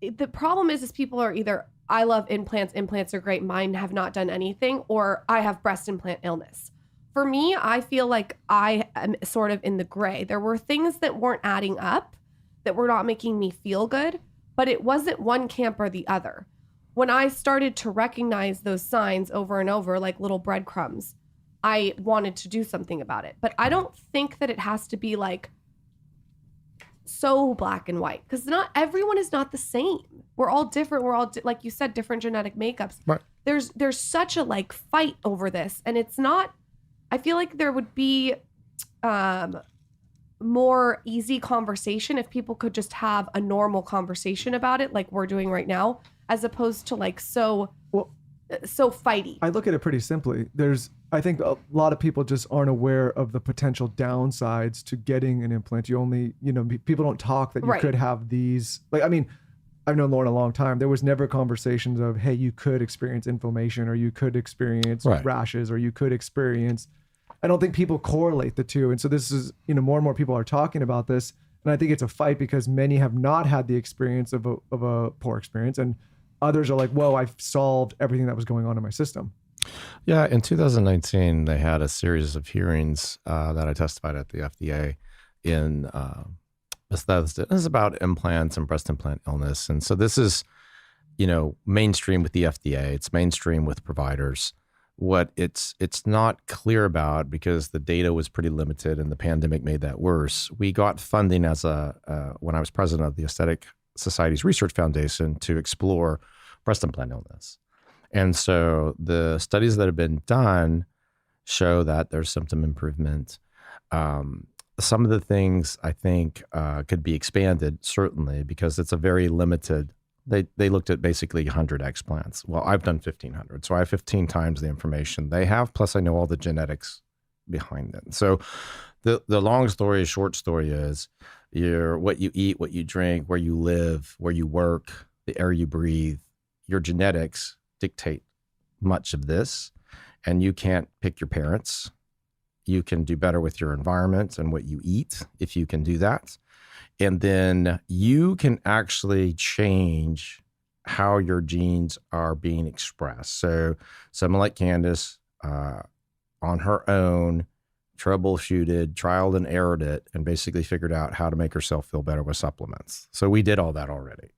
the problem is people are either, I love implants, implants are great, mine have not done anything, or I have breast implant illness. For me, I feel like I am sort of in the gray. There were things that weren't adding up, that were not making me feel good, but it wasn't one camp or the other. When I started to recognize those signs over and over, like little breadcrumbs, I wanted to do something about it. But I don't think that it has to be like so black and white, because not everyone is not the same. We're all different. We're all, like you said, different genetic makeups. Right. There's such a like fight over this, and it's not, I feel like there would be more easy conversation if people could just have a normal conversation about it like we're doing right now, as opposed to like so fighty. I look at it pretty simply. I think a lot of people just aren't aware of the potential downsides to getting an implant. You only, people don't talk that you Right. could have these. Like, I mean, I've known Lauren a long time. There was never conversations of, hey, you could experience inflammation, or you could experience Right. rashes, or you could experience. I don't think people correlate the two. And so this is, more and more people are talking about this. And I think it's a fight because many have not had the experience of a poor experience. And others are like, whoa, I've solved everything that was going on in my system. Yeah, in 2019, they had a series of hearings that I testified at the FDA in Bethesda. This is about implants and breast implant illness. And so this is, mainstream with the FDA. It's mainstream with providers. What it's not clear about, because the data was pretty limited and the pandemic made that worse. We got funding as when I was president of the Aesthetic Society's Research Foundation to explore breast implant illness. And so the studies that have been done show that there's symptom improvement. Some of the things I think could be expanded, certainly, because it's a very limited, they looked at basically 100 explants. Well, I've done 1,500. So I have 15 times the information they have, plus I know all the genetics behind it. So the long story, short story is what you eat, what you drink, where you live, where you work, the air you breathe, your genetics dictate much of this, and you can't pick your parents. You can do better with your environment and what you eat if you can do that. And then you can actually change how your genes are being expressed. So someone like Candace, on her own, troubleshooted, trialed and errored it, and basically figured out how to make herself feel better with supplements. So we did all that already.